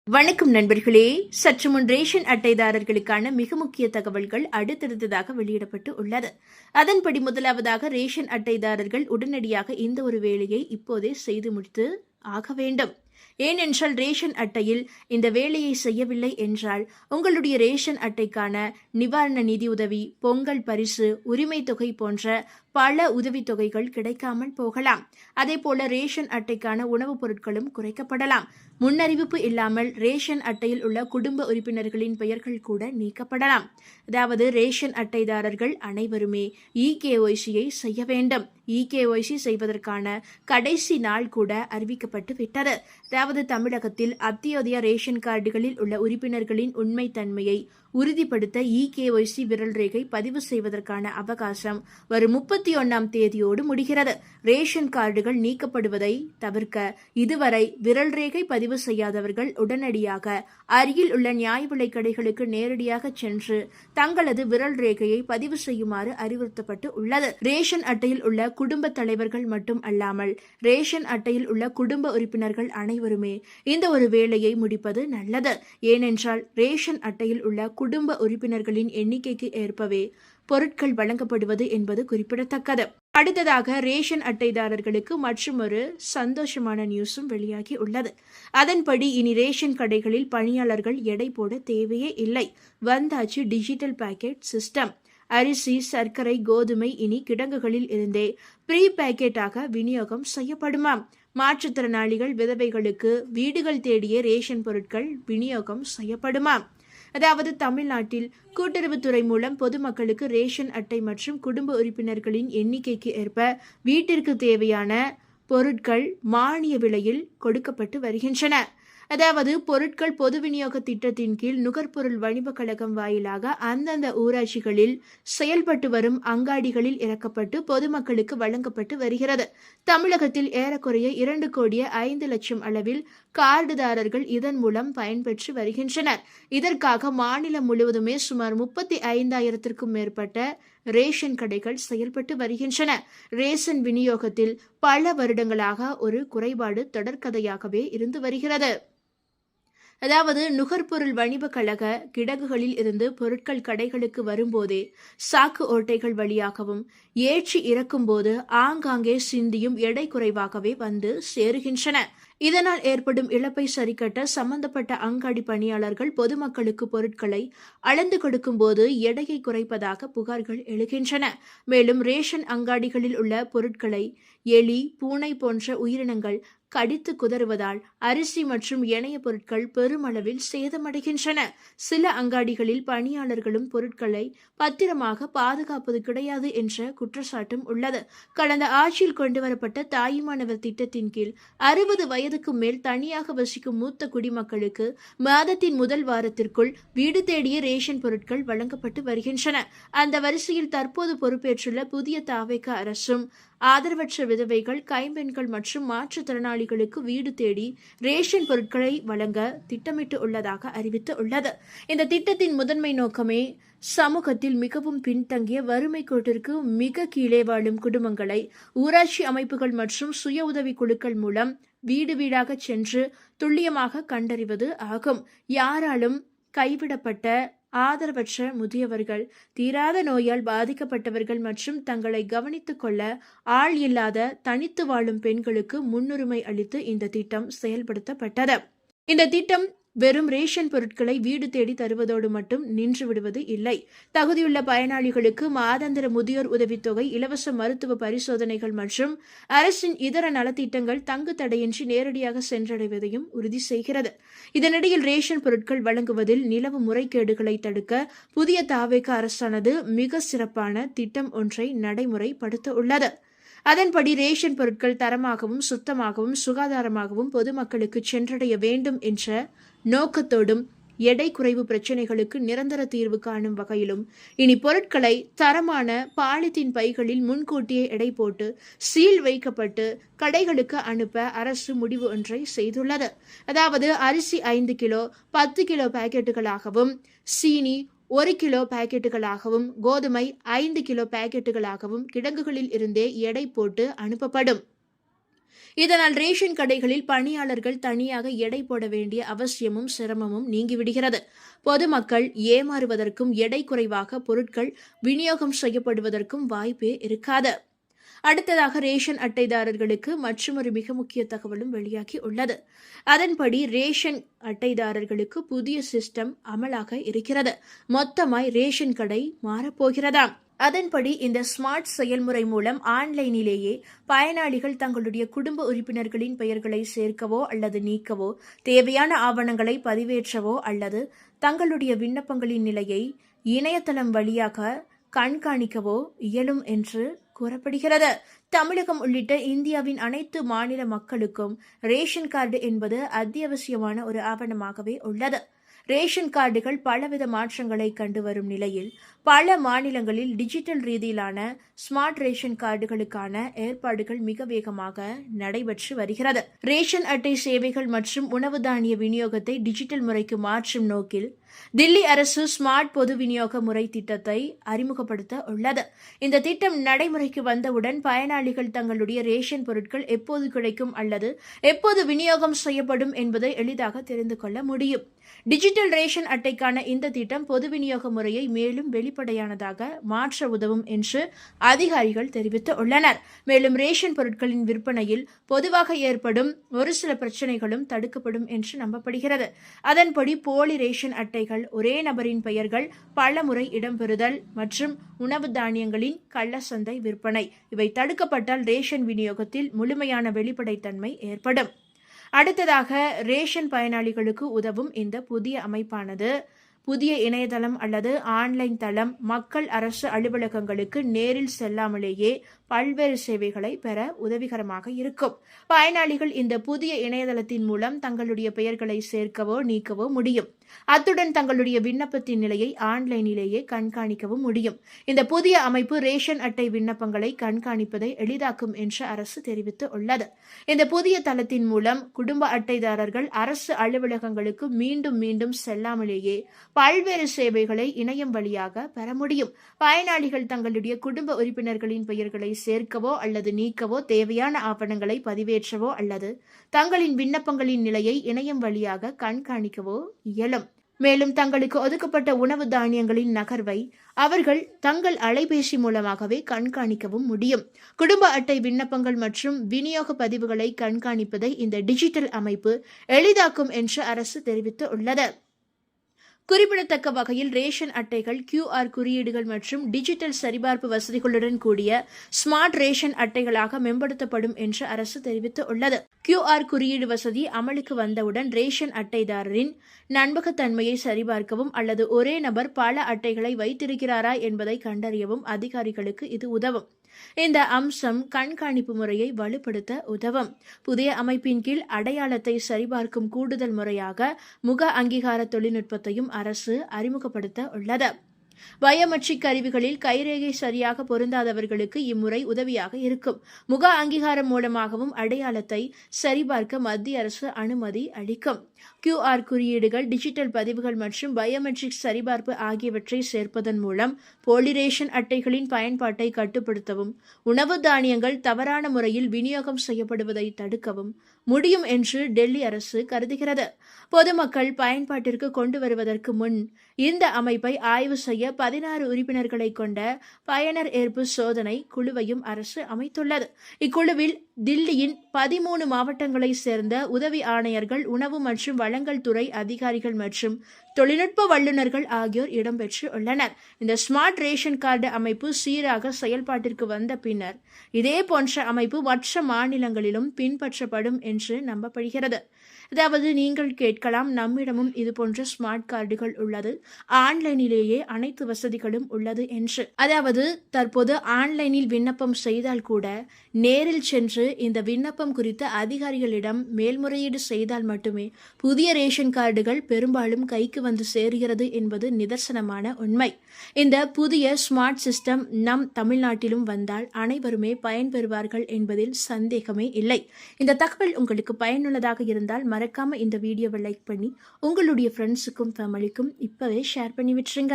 வணக்கம் நண்பர்களே. சற்று முன் ரேஷன் அட்டைதாரர்களுக்கான மிக முக்கிய தகவல்கள் அடுத்தடுத்ததாக வெளியிடப்பட்டு உள்ளது. அதன்படி முதலாவதாக ரேஷன் அட்டைதாரர்கள் உடனடியாக இந்த ஒரு வேலையை இப்போதே செய்து முடித்து ஆக வேண்டும். ஏனென்றால் ரேஷன் அட்டையில் இந்த வேலையை செய்யவில்லை என்றால் உங்களுடைய ரேஷன் அட்டைக்கான நிவாரண நிதியுதவி, பொங்கல் பரிசு, உரிமை தொகை போன்ற பல உதவித்தொகைகள் கிடைக்காமல் போகலாம். அதேபோல ரேஷன் அட்டைக்கான உணவுப் பொருட்களும் குறைக்கப்படலாம். முன்னறிவிப்பு இல்லாமல் ரேஷன் அட்டையில் உள்ள குடும்ப உறுப்பினர்களின் பெயர்கள் கூட நீக்கப்படலாம். அதாவது ரேஷன் அட்டைதாரர்கள் அனைவருமே இகேஒய்சியை செய்ய வேண்டும். இகேஒய்சி செய்வதற்கான கடைசி நாள் கூட அறிவிக்கப்பட்டு விட்டது. அதாவது தமிழகத்தில் அத்தியோதய ரேஷன் கார்டுகளில் உள்ள உறுப்பினர்களின் உண்மை தன்மையை உறுதிப்படுத்த இகேஒய்சி விரல் ரேகை பதிவு செய்வதற்கான அவகாசம் வரும் 31ஆம் தேதியோடு முடிகிறது. ரேஷன் கார்டுகள் நீக்கப்படுவதை தவிர்க்க இதுவரை விரல் ரேகை பதிவு செய்யாதவர்கள் உடனடியாக அருகில் உள்ள நியாய விலைக் கடைகளுக்கு நேரடியாக சென்று தங்களது விரல் ரேகையை பதிவு செய்யுமாறு அறிவுறுத்தப்பட்டு உள்ளது. ரேஷன் அட்டையில் உள்ள குடும்ப தலைவர்கள் மட்டும் அல்லாமல் ரேஷன் அட்டையில் உள்ள குடும்ப உறுப்பினர்கள் அனைவருமே இந்த ஒரு வேலையை முடிப்பது நல்லது. ஏனென்றால் ரேஷன் அட்டையில் உள்ள குடும்ப உறுப்பினர்களின் எண்ணிக்கைக்கு ஏற்பவே பொருட்கள் வழங்கப்படுவது என்பது குறிப்பிடத்தக்கது. அடுத்ததாக ரேஷன் அட்டைதாரர்களுக்கு மற்றொரு சந்தோஷமான நியூஸும் வெளியாகி உள்ளது. அதன்படி இனி ரேஷன் கடைகளில் பணியாளர்கள் எடை போட தேவையே இல்லை. வந்தாச்சு டிஜிட்டல் பேக்கெட் சிஸ்டம். அரிசி, சர்க்கரை, கோதுமை இனி கிடங்குகளில் இருந்தே ப்ரீ பேக்கெட்டாக விநியோகம் செய்யப்படுமாம். மாற்றுத்திறனாளிகள், விதவைகளுக்கு வீடுகள் தேடிய ரேஷன் பொருட்கள் விநியோகம் செய்யப்படுமாம். அதாவது தமிழ்நாட்டில் கூட்டுறவுத்துறை மூலம் பொதுமக்களுக்கு ரேஷன் அட்டை மற்றும் குடும்ப உறுப்பினர்களின் எண்ணிக்கைக்கு ஏற்ப வீட்டிற்கு தேவையான பொருட்கள் மானிய விலையில் கொடுக்கப்பட்டு வருகின்றன. அதாவது பொருட்கள் பொது விநியோக திட்டத்தின் கீழ் நுகர்பொருள் வணிப கழகம் வாயிலாக அந்தந்த ஊராட்சிகளில் செயல்பட்டு வரும் அங்காடிகளில் இறக்கப்பட்டு பொதுமக்களுக்கு வழங்கப்பட்டு வருகிறது. தமிழகத்தில் ஏறக்குறைய 2,05,00,000 அளவில் கார்டுதாரர்கள் இதன் மூலம் பயன்பெற்று வருகின்றனர். இதற்காக மாநிலம் முழுவதுமே சுமார் 35,000க்கும் மேற்பட்ட ரேஷன் கடைகள் செயல்பட்டு வருகின்றன. ரேஷன் விநியோகத்தில் பல வருடங்களாக ஒரு குறைபாடு தொடர்கதையாகவே இருந்து வருகிறது. அதாவது நுகர்பொருள் வணிப கழக கிடங்குகளில் இருந்து பொருட்கள் கடைகளுக்கு வரும்போதே சாக்கு ஓட்டைகள் வழியாகவும் ஏற்றி இறக்கும் போது ஆங்காங்கே சிந்தியும் எடை குறைவாகவே வந்து சேருகின்றன. இதனால் ஏற்படும் இழப்பை சரிக்கட்ட சம்பந்தப்பட்ட அங்காடி பணியாளர்கள் பொதுமக்களுக்கு பொருட்களை அளந்து கொடுக்கும் போது எடையை குறைப்பதாக புகார்கள் எழுகின்றன. மேலும் ரேஷன் அங்காடிகளில் உள்ள பொருட்களை எலி, பூனை போன்ற உயிரினங்கள் கடித்து குதறுவதால் அரிசி மற்றும் ஏனைய பொருட்கள் பெருமளவில் சேதமடைகின்றன. சில அங்காடிகளில் பணியாளர்களும் பொருட்களை பத்திரமாக பாதுகாப்பது கிடையாது என்ற குற்றச்சாட்டும் உள்ளது. கடந்த ஆட்சியில் கொண்டுவரப்பட்ட தாயுமானவர் திட்டத்தின் கீழ் 60 வயதுக்கு மேல் தனியாக வசிக்கும் மூத்த குடிமக்களுக்கு மாதத்தின் முதல் வாரத்திற்குள் வீடு தேடிய ரேஷன் பொருட்கள் வழங்கப்பட்டு வருகின்றன. அந்த வரிசையில் தற்போது பொறுப்பேற்றுள்ள புதிய தாவேக அரசும் ஆதரவற்ற விதவைகள், கைம்பெண்கள் மற்றும் மாற்றுத்திறனாளிகளுக்கு வீடு தேடி ரேஷன் பொருட்களை வழங்க திட்டமிட்டு உள்ளதாக அறிவித்து உள்ளது. இந்த திட்டத்தின் முதன்மை நோக்கமே சமூகத்தில் மிகவும் பின்தங்கிய வறுமை கோட்டிற்கு மிக கீழே வாழும் குடும்பங்களை ஊராட்சி அமைப்புகள் மற்றும் சுய உதவி குழுக்கள் மூலம் வீடு வீடாக சென்று துல்லியமாக கண்டறிவது ஆகும். யாராலும் கைவிடப்பட்ட ஆதரவற்ற முதியவர்கள், தீராத நோயால் பாதிக்கப்பட்டவர்கள் மற்றும் தங்களை கவனித்துக் கொள்ள ஆள் இல்லாத தனித்து வாழும் பெண்களுக்கு முன்னுரிமை அளித்து இந்த திட்டம் செயல்படுத்தப்பட்டது. இந்த திட்டம் வெறும் ரேஷன் பொருட்களை வீடு தேடி தருவதோடு மட்டும் நின்று விடுவது இல்லை. தகுதியுள்ள பயனாளிகளுக்கு மாதாந்திர முதியோர் உதவித்தொகை, இலவச மருத்துவ பரிசோதனைகள் மற்றும் அரசின் இதர நலத்திட்டங்கள் தங்கு தடையின்றி நேரடியாக சென்றடைவதையும் உறுதி செய்கிறது. இதனிடையில் ரேஷன் பொருட்கள் வழங்குவதில் நிலவும் முறைகேடுகளை தடுக்க புதிய தாவேக அரசானது மிக சிறப்பான திட்டம் ஒன்றை நடைமுறைப்படுத்த உள்ளது. அதன்படி ரேஷன் பொருட்கள் தரமாகவும் சுத்தமாகவும் சுகாதாரமாகவும் பொதுமக்களுக்கு சென்றடைய வேண்டும் என்ற நோக்கத்தோடும் எடை குறைவு பிரச்சினைகளுக்கு நிரந்தர தீர்வு காணும் வகையிலும் இனி பொருட்களை தரமான பாலித்தீன் பைகளில் முன்கூட்டியே எடை போட்டு சீல் வைக்கப்பட்டு கடைகளுக்கு அனுப்ப அரசு முடிவு ஒன்றை செய்துள்ளது. அதாவது அரிசி 5 கிலோ 10 கிலோ பாக்கெட்டுகளாகவும், சீனி 1 கிலோ பாக்கெட்டுகளாகவும், கோதுமை 5 கிலோ பாக்கெட்டுகளாகவும் கிடங்குகளில் இருந்தே எடை போட்டு அனுப்பப்படும். இதனால் ரேஷன் கடைகளில் பணியாளர்கள் தனியாக எடை போட வேண்டிய அவசியமும் சிரமமும் நீங்கிவிடுகிறது. பொதுமக்கள் ஏமாறுவதற்கும் எடை குறைவாக பொருட்கள் விநியோகம் செய்யப்படுவதற்கும் வாய்ப்பே இருக்காது. அடுத்ததாக ரேஷன் அட்டைதாரர்களுக்கு மற்றொரு மிக முக்கிய தகவலும் வெளியாகி உள்ளது. அதன்படி ரேஷன் அட்டைதாரர்களுக்கு புதிய சிஸ்டம் அமலாக இருக்கிறது. மொத்தமாய் ரேஷன் கடை மாறப்போகிறதாம். அதன்படி இந்த ஸ்மார்ட் செயல்முறை மூலம் ஆன்லைனிலேயே பயனாளிகள் தங்களுடைய குடும்ப உறுப்பினர்களின் பெயர்களை சேர்க்கவோ அல்லது நீக்கவோ, தேவையான ஆவணங்களை பதிவேற்றவோ அல்லது தங்களுடைய விண்ணப்பங்களின் நிலையை இணையதளம் வழியாக கண்காணிக்கவோ இயலும் என்று கூறப்படுகிறது. தமிழகம் உள்ளிட்ட இந்தியாவின் அனைத்து மாநில மக்களுக்கும் ரேஷன் கார்டு என்பது அத்தியாவசியமான ஒரு ஆவணமாகவே உள்ளது. ரேஷன் கார்டுகள் பலவித மாற்றங்களை கண்டு வரும் நிலையில் பல மாநிலங்களில் டிஜிட்டல் ரீதியிலான ஸ்மார்ட் ரேஷன் கார்டுகளுக்கான ஏற்பாடுகள் மிக வேகமாக நடைபெற்று வருகிறது. ரேஷன் அட்டை சேவைகள் மற்றும் உணவு தானிய விநியோகத்தை டிஜிட்டல் முறைக்கு மாற்றும் நோக்கில் தில்லி அரசு ஸ்மார்ட் பொது விநியோக முறை திட்டத்தை அறிமுகப்படுத்த உள்ளது. இந்த திட்டம் நடைமுறைக்கு வந்தவுடன் பயனாளிகள் தங்களுடைய ரேஷன் பொருட்கள் எப்போது கிடைக்கும் அல்லது எப்போது விநியோகம் செய்யப்படும் என்பதை எளிதாக தெரிந்து கொள்ள முடியும். டிஜிட்டல் ரேஷன் அட்டைக்கான இந்த திட்டம் பொது விநியோக முறையை மேலும் வெளிப்படையானதாக மாற்ற உதவும் என்று அதிகாரிகள் தெரிவித்துள்ளனர். மேலும் ரேஷன் பொருட்களின் விற்பனையில் பொதுவாக ஏற்படும் ஒரு சில பிரச்சினைகளும் தடுக்கப்படும் என்று நம்பப்படுகிறது. அதன்படி போலி ரேஷன் அட்டைகள், ஒரே நபரின் பெயர்கள் பல முறை இடம்பெறுதல் மற்றும் உணவு தானியங்களின் கள்ளசந்தை விற்பனை இவை தடுக்கப்பட்டால் ரேஷன் விநியோகத்தில் முழுமையான வெளிப்படைத்தன்மை ஏற்படும். அடுத்ததாக ரேஷன் பயனாளிகளுக்கு உதவும் இந்த புதிய அமைப்பானது புதிய இணையதளம் அல்லது ஆன்லைன் தளம் மக்கள் அரசு அலுவலகங்களுக்கு நேரில் செல்லாமலேயே பல்வேறு சேவைகளை பெற உதவிகரமாக இருக்கும். பயனாளிகள் இந்த புதிய இணையதளத்தின் மூலம் தங்களுடைய பெயர்களை சேர்க்கவோ நீக்கவோ முடியும். அத்துடன் தங்களுடைய விண்ணப்பத்தின் நிலையை ஆன்லைனிலேயே கண்காணிக்கவும் முடியும். இந்த புதிய அமைப்பு ரேஷன் அட்டை விண்ணப்பங்களை கண்காணிப்பதை எளிதாக்கும் என்று அரசு தெரிவித்து உள்ளது. இந்த புதிய தளத்தின் மூலம் குடும்ப அட்டைதாரர்கள் அரசு அலுவலகங்களுக்கு மீண்டும் மீண்டும் செல்லாமலேயே பல்வேறு சேவைகளை இணையம் வழியாக பெற முடியும். பயனாளிகள் தங்களுடைய குடும்ப உறுப்பினர்களின் பெயர்களை சேர்க்கவோ அல்லது நீக்கவோ, தேவையான ஆவணங்களை பதிவேற்றவோ அல்லது தங்களின் விண்ணப்பங்களின் நிலையை இணையம் வழியாக கண்காணிக்கவோ இயலும். மேலும் தங்களுக்கு ஒதுக்கப்பட்ட உணவு தானியங்களின் நகர்வை அவர்கள் தங்கள் அலைபேசி மூலமாகவே கண்காணிக்கவும் முடியும். குடும்ப அட்டை விண்ணப்பங்கள் மற்றும் விநியோக பதிவுகளை கண்காணிப்பதை இந்த டிஜிட்டல் அமைப்பு எளிதாக்கும் என்று அரசு தெரிவித்து உள்ளது. குறிப்பிடத்தக்க வகையில் ரேஷன் அட்டைகள் QR குறியீடுகள் மற்றும் டிஜிட்டல் சரிபார்ப்பு வசதிகளுடன் கூடிய ஸ்மார்ட் ரேஷன் அட்டைகளாக மேம்படுத்தப்படும் என்று அரசு தெரிவித்து உள்ளது. QR குறியீடு வசதி அமலுக்கு வந்தவுடன் ரேஷன் அட்டைதாரரின் நம்பகத்தன்மையை சரிபார்க்கவும் அல்லது ஒரே நபர் பல அட்டைகளை வைத்திருக்கிறாரா என்பதை கண்டறியவும் அதிகாரிகளுக்கு இது உதவும். இந்த அம்சம் கண்காணிப்பு முறையை வலுப்படுத்த உதவும். புதிய அமைப்பின் கீழ் அடையாளத்தை சரிபார்க்கும் கூடுதல் முறையாக முக அங்கீகார தொழில்நுட்பத்தையும் அரசு அறிமுகப்படுத்த உள்ளது. பயோமெட்ரிக் கருவிகளில் கைரேகை சரியாக பொருந்தாதவர்களுக்கு இம்முறை உதவியாக இருக்கும். முக அங்கீகாரம் மூலமாகவும் அடையாளத்தை சரிபார்க்க மத்திய அரசு அனுமதி அளிக்கும். QR குறியீடுகள், டிஜிட்டல் பதிவுகள் மற்றும் பயோமெட்ரிக் சரிபார்ப்பு ஆகியவற்றை சேர்ப்பதன் மூலம் போலி ரேஷன் அட்டைகளின் பயன்பாட்டை கட்டுப்படுத்தவும் உணவு தானியங்கள் தவறான முறையில் விநியோகம் செய்யப்படுவதை தடுக்கவும் முடியும் என்று டெல்லி அரசு கருதுகிறது. பொதுமக்கள் பயன்பாட்டிற்கு கொண்டு வருவதற்கு முன் இந்த அமைப்பை ஆய்வு செய்ய 16 உறுப்பினர்களை கொண்ட பயனர் ஏற்பு சோதனை குழுவையும் அரசு அமைத்துள்ளது. இக்குழுவில் தில்லியின் 13 மாவட்டங்களைச் சேர்ந்த உதவி ஆணையர்கள், உணவு மற்றும் வழங்கல் துறை அதிகாரிகள் மற்றும் தொழில்நுட்ப வல்லுநர்கள் ஆகியோர் இடம்பெற்று உள்ளனர். இந்த ஸ்மார்ட் ரேஷன் கார்டு அமைப்பு சீராக செயல்பாட்டிற்கு வந்த பின்னர் இதே போன்ற அமைப்பு மற்ற மாநிலங்களிலும் பின்பற்றப்படும் என்று நம்பப்படுகிறது. அதாவது நீங்கள் கேட்கலாம், நம்மிடமும் இதுபோன்ற ஸ்மார்ட் கார்டுகள் உள்ளது, ஆன்லைனிலேயே அனைத்து வசதிகளும் உள்ளது என்று. அதாவது தற்போது ஆன்லைனில் விண்ணப்பம் செய்தால் கூட நேரில் சென்று இந்த விண்ணப்பம் குறித்த அதிகாரிகளிடம் மேல்முறையீடு செய்தால் மட்டுமே புதிய ரேஷன் கார்டுகள் பெரும்பாலும் கைக்கு வந்து சேருகிறது என்பது நிதர்சனமான உண்மை. இந்த புதிய ஸ்மார்ட் சிஸ்டம் நம் தமிழ்நாட்டிலும் வந்தால் அனைவருமே பயன்பெறுவார்கள் என்பதில் சந்தேகமே இல்லை. இந்த தகவல் உங்களுக்கு பயனுள்ளதாக இருந்தால் மறக்காம இந்த வீடியோவை லைக் பண்ணி உங்களுடைய ஃப்ரெண்ட்ஸுக்கும் ஃபேமிலிக்கும் இப்பவே ஷேர் பண்ணி விட்டுருங்க.